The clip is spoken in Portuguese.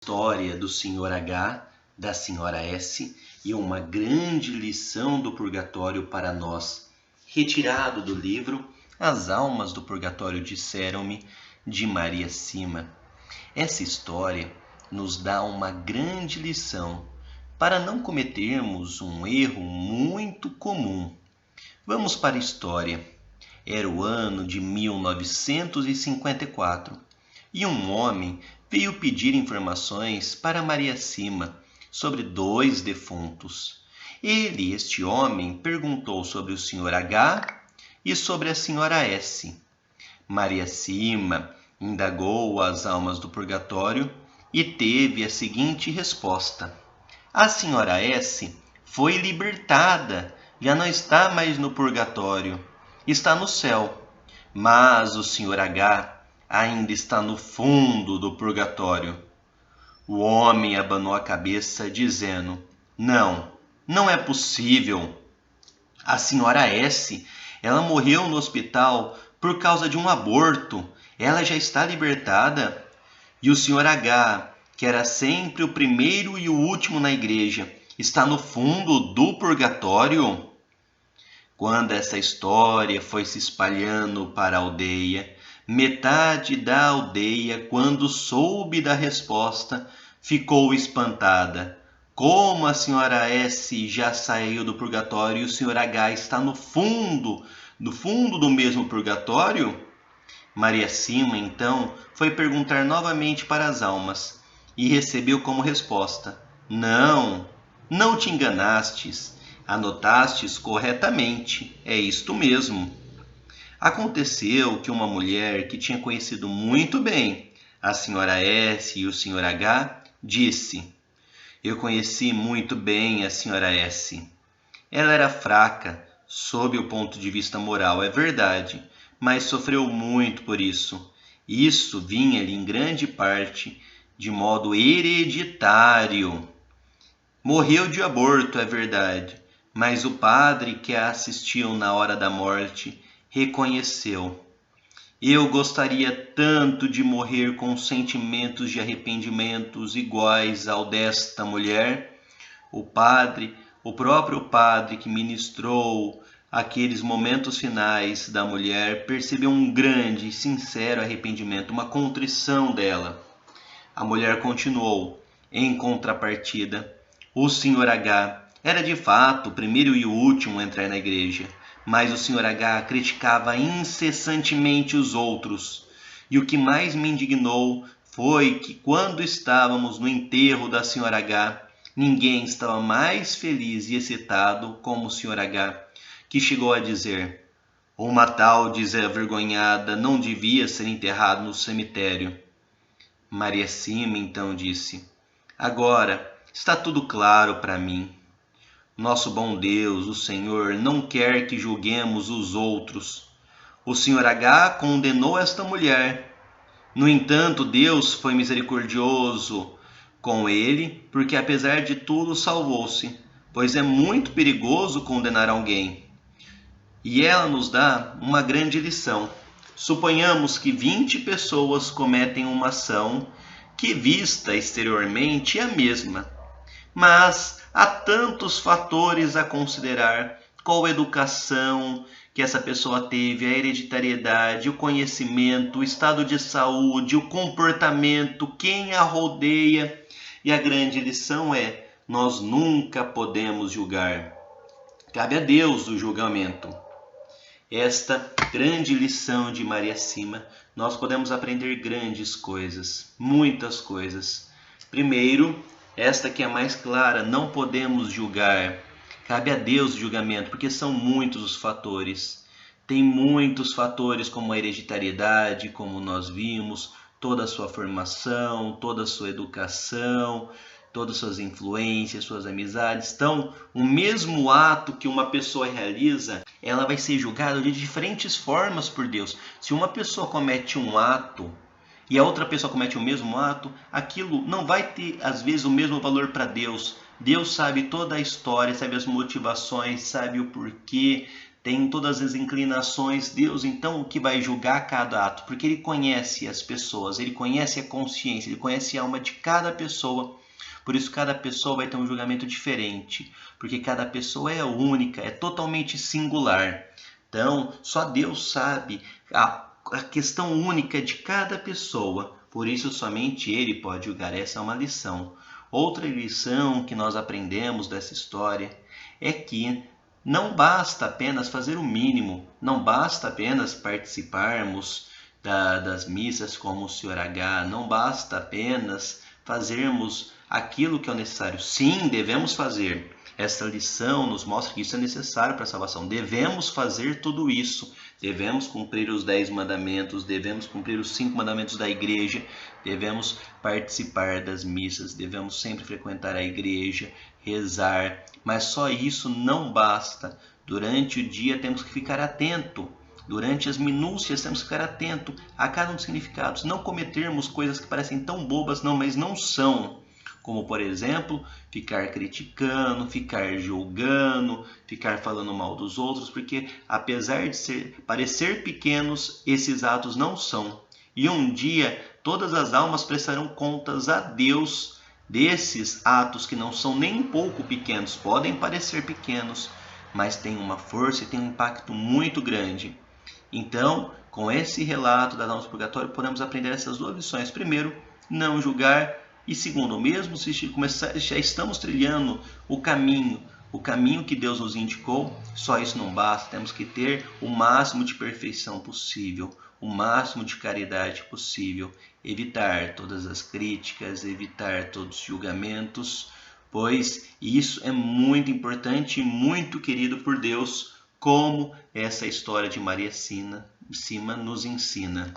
História do Sr. H, da Sra. S e uma grande lição do purgatório para nós, retirado do livro As Almas do Purgatório Disseram-me, de Maria Sima. Essa história nos dá uma grande lição para não cometermos um erro muito comum. Vamos para a história. Era o ano de 1954 e um homem veio pedir informações para Maria Sima sobre 2 defuntos. Este homem, perguntou sobre o Sr. H e sobre a Sra. S. Maria Sima indagou as almas do purgatório e teve a seguinte resposta: a Sra. S foi libertada, já não está mais no purgatório, está no céu, mas o Sr. H ainda está no fundo do purgatório. O homem abanou a cabeça, dizendo: Não é possível. A Sra. S, ela morreu no hospital por causa de um aborto. Ela já está libertada. E o Sr. H, que era sempre o primeiro e o último na igreja, está no fundo do purgatório? Quando essa história foi se espalhando para a aldeia, metade da aldeia, quando soube da resposta, ficou espantada. Como a Sra. S já saiu do purgatório e o Sr. H está no fundo do mesmo purgatório? Maria Sima, então, foi perguntar novamente para as almas e recebeu como resposta: Não te enganastes, anotastes corretamente, é isto mesmo. Aconteceu que uma mulher que tinha conhecido muito bem a Sra. S e o Sr. H disse: Eu conheci muito bem a Sra. S. Ela era fraca, sob o ponto de vista moral, é verdade, mas sofreu muito por isso. Isso vinha-lhe em grande parte de modo hereditário. Morreu de aborto, é verdade, mas o padre que a assistiu na hora da morte reconheceu: Eu gostaria tanto de morrer com sentimentos de arrependimentos iguais ao desta mulher. O próprio padre que ministrou aqueles momentos finais da mulher, percebeu um grande e sincero arrependimento, uma contrição dela. A mulher continuou: Em contrapartida, o Sr. H era de fato o primeiro e o último a entrar na igreja, mas o Sr. H criticava incessantemente os outros. E o que mais me indignou foi que, quando estávamos no enterro da Sra. H, ninguém estava mais feliz e excitado como o Sr. H, que chegou a dizer: Uma tal desavergonhada não devia ser enterrada no cemitério. Maria Sima então disse: Agora está tudo claro para mim. Nosso bom Deus, o Senhor, não quer que julguemos os outros. O Sr. H condenou esta mulher. No entanto, Deus foi misericordioso com ele, porque apesar de tudo salvou-se, pois é muito perigoso condenar alguém. E ela nos dá uma grande lição. Suponhamos que 20 pessoas cometem uma ação que, vista exteriormente, é a mesma. Mas há tantos fatores a considerar: qual a educação que essa pessoa teve, a hereditariedade, o conhecimento, o estado de saúde, o comportamento, quem a rodeia. E a grande lição é: nós nunca podemos julgar. Cabe a Deus o julgamento. Esta grande lição de Maria Sima, nós podemos aprender grandes coisas, muitas coisas. Primeiro, esta que é a mais clara: não podemos julgar. Cabe a Deus o julgamento, porque são muitos os fatores. Tem muitos fatores, como a hereditariedade, como nós vimos, toda a sua formação, toda a sua educação, todas as suas influências, suas amizades. Então, o mesmo ato que uma pessoa realiza, ela vai ser julgada de diferentes formas por Deus. Se uma pessoa comete um ato e a outra pessoa comete o mesmo ato, aquilo não vai ter, às vezes, o mesmo valor para Deus. Deus sabe toda a história, sabe as motivações, sabe o porquê tem todas as inclinações. Deus, então, o que vai julgar cada ato, porque Ele conhece as pessoas, Ele conhece a consciência, Ele conhece a alma de cada pessoa. Por isso, cada pessoa vai ter um julgamento diferente, porque cada pessoa é única, é totalmente singular. Então, só Deus sabe a questão única de cada pessoa. Por isso, somente Ele pode julgar. Essa é uma lição. Outra lição que nós aprendemos dessa história é que não basta apenas fazer o mínimo, não basta apenas participarmos das missas como o Sr. H, não basta apenas fazermos aquilo que é necessário. Sim, devemos fazer. Essa lição nos mostra que isso é necessário para a salvação. Devemos fazer tudo isso. Devemos cumprir os 10 mandamentos, devemos cumprir os 5 mandamentos da igreja, devemos participar das missas, devemos sempre frequentar a igreja, rezar. Mas só isso não basta. Durante o dia temos que ficar atento. Durante as minúcias temos que ficar atento a cada um dos significados. Não cometermos coisas que parecem tão bobas, mas não são. Como, por exemplo, ficar criticando, ficar julgando, ficar falando mal dos outros, porque apesar de parecer pequenos, esses atos não são. E um dia todas as almas prestarão contas a Deus desses atos que não são nem um pouco pequenos, podem parecer pequenos, mas têm uma força e têm um impacto muito grande. Então, com esse relato das almas do purgatório, podemos aprender essas duas lições. Primeiro, não julgar. E segundo, mesmo se já estamos trilhando o caminho que Deus nos indicou, só isso não basta. Temos que ter o máximo de perfeição possível, o máximo de caridade possível, evitar todas as críticas, evitar todos os julgamentos, pois isso é muito importante e muito querido por Deus, como essa história de Maria Sima nos ensina.